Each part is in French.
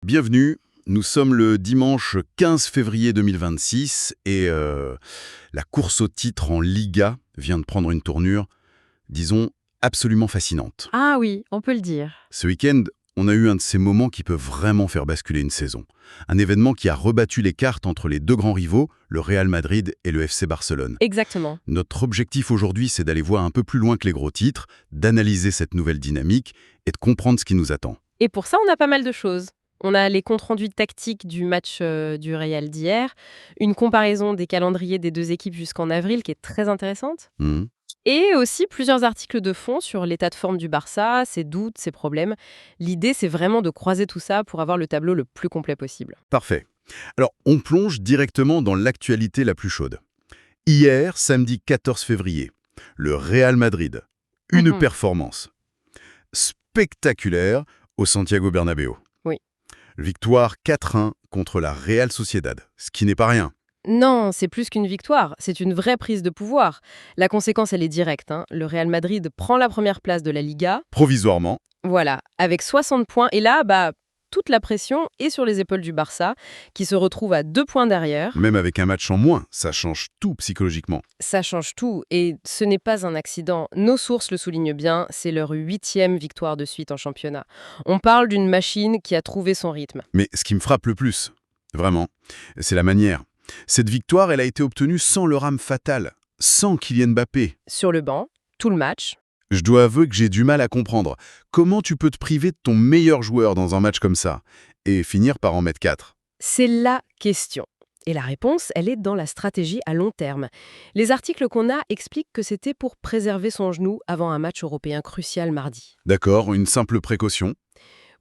Bienvenue, nous sommes le dimanche 15 février 2026 et la course au titre en Liga vient de prendre une tournure, disons, absolument fascinante. Ah oui, on peut le dire. Ce week-end, on a eu un de ces moments qui peut vraiment faire basculer une saison. Un événement qui a rebattu les cartes entre les deux grands rivaux, le Real Madrid et le FC Barcelone. Exactement. Notre objectif aujourd'hui, c'est d'aller voir un peu plus loin que les gros titres, d'analyser cette nouvelle dynamique et de comprendre ce qui nous attend. Et pour ça, on a pas mal de choses. On a les comptes rendus tactiques du match du Real d'hier, une comparaison des calendriers des deux équipes jusqu'en avril qui est très intéressante, Mhm. et aussi plusieurs articles de fond sur l'état de forme du Barça, ses doutes, ses problèmes. L'idée, c'est vraiment de croiser tout ça pour avoir le tableau le plus complet possible. Parfait. Alors, on plonge directement dans l'actualité la plus chaude. Hier, samedi 14 février, le Real Madrid. Une Mhm. performance spectaculaire au Santiago Bernabéu. Oui. Victoire 4-1 contre la Real Sociedad, ce qui n'est pas rien. Non, c'est plus qu'une victoire, c'est une vraie prise de pouvoir. La conséquence, elle est directe, hein. Le Real Madrid prend la première place de la Liga. Provisoirement, Voilà, avec 60 points. Et là, toute la pression est sur les épaules du Barça, qui se retrouve à 2 points derrière. même avec un match en moins, ça change tout psychologiquement. Ça change tout. Et ce n'est pas un accident. Nos sources le soulignent bien, c'est leur 8e victoire de suite en championnat. On parle d'une machine qui a trouvé son rythme. Mais ce qui me frappe le plus, vraiment, c'est la manière. Cette victoire, elle a été obtenue sans le rame fatal, sans Kylian Mbappé. Sur le banc, tout le match. Je dois avouer que j'ai du mal à comprendre. Comment tu peux te priver de ton meilleur joueur dans un match comme ça et finir par en mettre 4? C'est la question. Et la réponse, elle est dans la stratégie à long terme. Les articles qu'on a expliquent que c'était pour préserver son genou avant un match européen crucial mardi. D'accord, une simple précaution.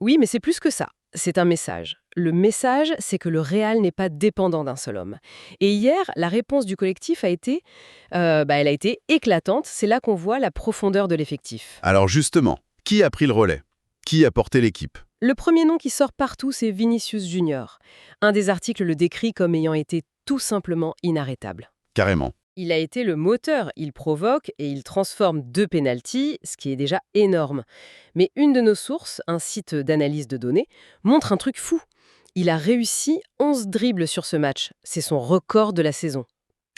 Oui, mais c'est plus que ça. C'est un message. Le message, c'est que le Real n'est pas dépendant d'un seul homme. Et hier, la réponse du collectif a été, elle a été éclatante. C'est là qu'on voit la profondeur de l'effectif. Alors justement, qui a pris le relais? Qui a porté l'équipe? Le premier nom qui sort partout, c'est Vinicius Junior. Un des articles le décrit comme ayant été tout simplement inarrêtable. Carrément. Il a été le moteur, il provoque et il transforme 2 pénaltys, ce qui est déjà énorme. Mais une de nos sources, un site d'analyse de données, montre un truc fou. Il a réussi 11 dribbles sur ce match. C'est son record de la saison.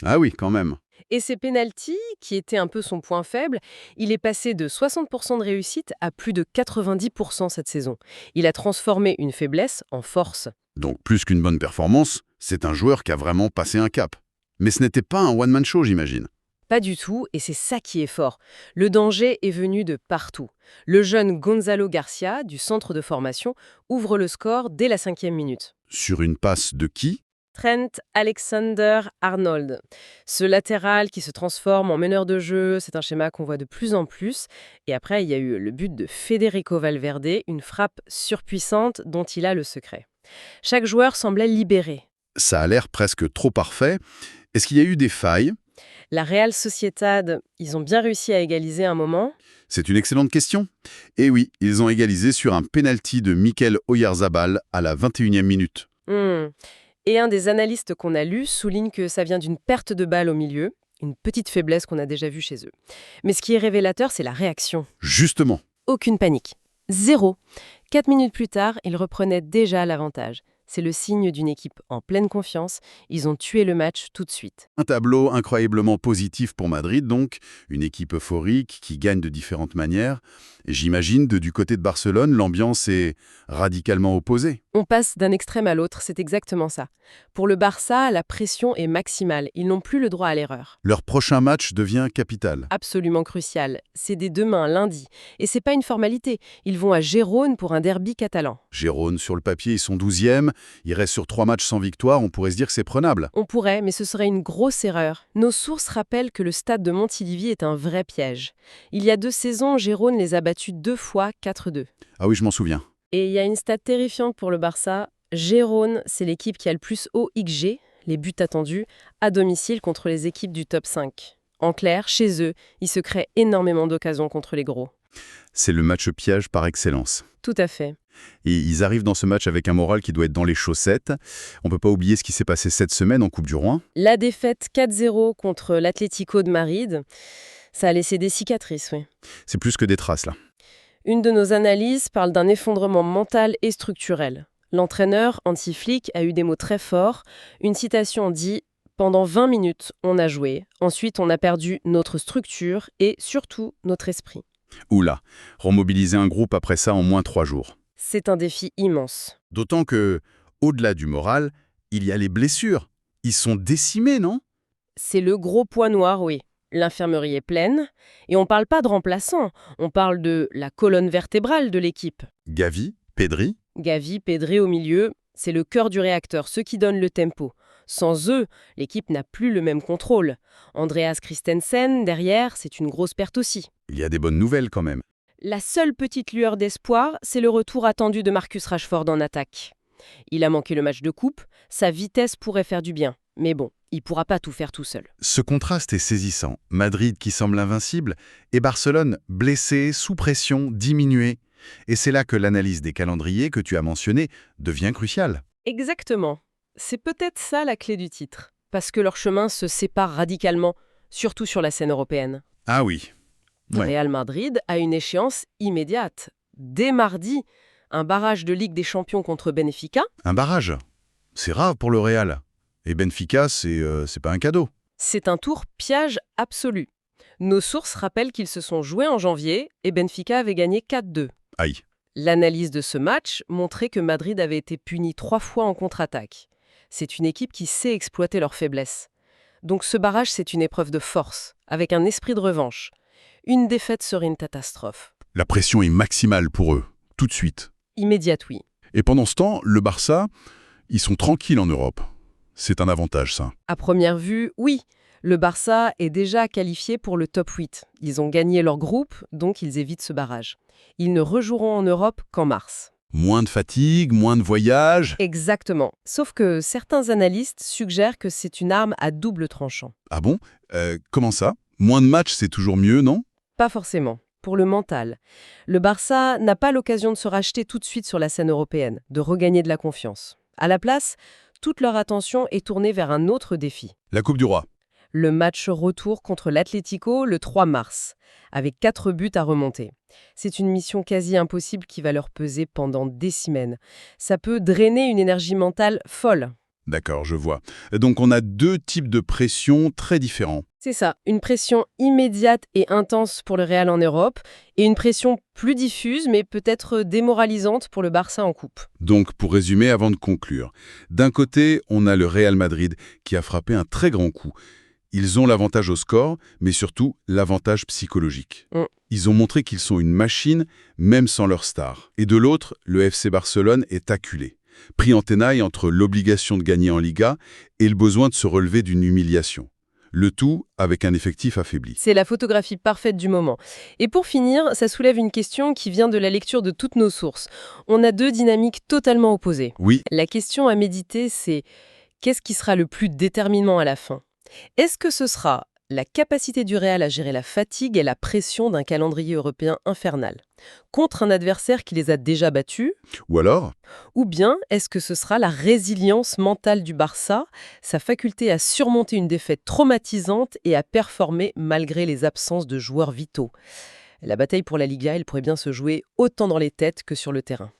Ah oui, quand même. Et ces pénaltys, qui étaient un peu son point faible, il est passé de 60% de réussite à plus de 90% cette saison. Il a transformé une faiblesse en force. Donc plus qu'une bonne performance, c'est un joueur qui a vraiment passé un cap. Mais ce n'était pas un one-man show, j'imagine. Pas du tout, et c'est ça qui est fort. Le danger est venu de partout. Le jeune Gonzalo Garcia, du centre de formation, ouvre le score dès la 5e minute. Sur une passe de qui? Trent Alexander-Arnold. Ce latéral qui se transforme en meneur de jeu, c'est un schéma qu'on voit de plus en plus. Et après, il y a eu le but de Federico Valverde, une frappe surpuissante dont il a le secret. Chaque joueur semblait libéré. Ça a l'air presque trop parfait. Est-ce qu'il y a eu des failles? La Real Sociedad, ils ont bien réussi à égaliser un moment. C'est une excellente question. Et oui, ils ont égalisé sur un penalty de Mikel Oyarzabal à la 21e minute. Hmm. Et un des analystes qu'on a lu souligne que ça vient d'une perte de balle au milieu, une petite faiblesse qu'on a déjà vue chez eux. Mais ce qui est révélateur, c'est la réaction. Justement. Aucune panique. Zéro. 4 minutes plus tard, ils reprenaient déjà l'avantage. C'est le signe d'une équipe en pleine confiance. Ils ont tué le match tout de suite. Un tableau incroyablement positif pour Madrid, donc, une équipe euphorique qui gagne de différentes manières. Et j'imagine, du côté de Barcelone, l'ambiance est radicalement opposée. On passe d'un extrême à l'autre, c'est exactement ça. Pour le Barça, la pression est maximale. Ils n'ont plus le droit à l'erreur. Leur prochain match devient capital. Absolument crucial. C'est dès demain, lundi. Et c'est pas une formalité. Ils vont à Gérone pour un derby catalan. Gérone, sur le papier, ils sont 12e. Ils restent sur 3 matchs sans victoire. On pourrait se dire que c'est prenable. On pourrait, mais ce serait une grosse erreur. Nos sources rappellent que le stade de Montilivi est un vrai piège. Il y a 2 saisons, Gérone les a battus 2 fois 4-2. Ah oui, je m'en souviens. Et il y a une stat terrifiante pour le Barça. Gérone, c'est l'équipe qui a le plus haut XG, les buts attendus, à domicile contre les équipes du top 5. En clair, chez eux, ils se créent énormément d'occasions contre les gros. C'est le match piège par excellence. Tout à fait. Et ils arrivent dans ce match avec un moral qui doit être dans les chaussettes. On peut pas oublier ce qui s'est passé cette semaine en Coupe du Roi. La défaite 4-0 contre l'Atlético de Madrid, ça a laissé des cicatrices, oui. C'est plus que des traces, là. Une de nos analyses parle d'un effondrement mental et structurel. L'entraîneur, Hansi Flick, a eu des mots très forts. Une citation dit « Pendant 20 minutes, on a joué. Ensuite, on a perdu notre structure et surtout notre esprit. » Oula, remobiliser un groupe après ça en moins 3 jours. C'est un défi immense. D'autant que, au-delà du moral, il y a les blessures. Ils sont décimés, non? C'est le gros point noir, oui. L'infirmerie est pleine. Et on parle pas de remplaçants, on parle de la colonne vertébrale de l'équipe. Gavi, Pedri, Gavi, Pedri au milieu, c'est le cœur du réacteur, ceux qui donnent le tempo. Sans eux, l'équipe n'a plus le même contrôle. Andreas Christensen, derrière, c'est une grosse perte aussi. il y a des bonnes nouvelles quand même. La seule petite lueur d'espoir, c'est le retour attendu de Marcus Rashford en attaque. Il a manqué le match de coupe, sa vitesse pourrait faire du bien. Mais bon, il pourra pas tout faire tout seul. Ce contraste est saisissant. Madrid qui semble invincible et Barcelone blessé, sous pression, diminué. Et c'est là que l'analyse des calendriers que tu as mentionné devient cruciale. Exactement. C'est peut-être ça la clé du titre. Parce que leurs chemins se séparent radicalement, surtout sur la scène européenne. Ah oui. Ouais. Real Madrid a une échéance immédiate. Dès mardi, un barrage de Ligue des Champions contre Benfica. Un barrage. C'est rare pour le Real. Et Benfica, c'est pas un cadeau. C'est un tour piège absolu. Nos sources rappellent qu'ils se sont joués en janvier et Benfica avait gagné 4-2. Aïe. L'analyse de ce match montrait que Madrid avait été puni 3 fois en contre-attaque. C'est une équipe qui sait exploiter leurs faiblesses. Donc ce barrage, c'est une épreuve de force, avec un esprit de revanche. Une défaite serait une catastrophe. La pression est maximale pour eux, tout de suite. Immédiate, oui. Et pendant ce temps, le Barça, ils sont tranquilles en Europe. C'est un avantage, ça. À première vue, oui. Le Barça est déjà qualifié pour le top 8. Ils ont gagné leur groupe, donc ils évitent ce barrage. Ils ne rejoueront en Europe qu'en mars. Moins de fatigue, moins de voyages. Exactement. Sauf que certains analystes suggèrent que c'est une arme à double tranchant. Ah bon? Comment ça? Moins de matchs, c'est toujours mieux, non? Pas forcément. Pour le mental. Le Barça n'a pas l'occasion de se racheter tout de suite sur la scène européenne, de regagner de la confiance. À la place, toute leur attention est tournée vers un autre défi. La Coupe du Roi. Le match retour contre l'Atlético le 3 mars, avec 4 buts à remonter. C'est une mission quasi impossible qui va leur peser pendant des semaines. Ça peut drainer une énergie mentale folle. D'accord, je vois. Donc on a 2 types de pression très différents. C'est ça, une pression immédiate et intense pour le Real en Europe, et une pression plus diffuse mais peut-être démoralisante pour le Barça en coupe. Donc pour résumer avant de conclure, d'un côté, on a le Real Madrid qui a frappé un très grand coup. Ils ont l'avantage au score, mais surtout l'avantage psychologique. Ils ont montré qu'ils sont une machine, même sans leur star. Et de l'autre, le FC Barcelone est acculé, pris en tenaille entre l'obligation de gagner en Liga et le besoin de se relever d'une humiliation. Le tout avec un effectif affaibli. C'est la photographie parfaite du moment. Et pour finir, ça soulève une question qui vient de la lecture de toutes nos sources. On a 2 dynamiques totalement opposées. Oui, La question à méditer, c'est qu'est-ce qui sera le plus déterminant à la fin ? Est-ce que ce sera la capacité du Real à gérer la fatigue et la pression d'un calendrier européen infernal, contre un adversaire qui les a déjà battus? ou alors, Ou bien est-ce que ce sera la résilience mentale du Barça, sa faculté à surmonter une défaite traumatisante et à performer malgré les absences de joueurs vitaux? La bataille pour la Liga, elle pourrait bien se jouer autant dans les têtes que sur le terrain.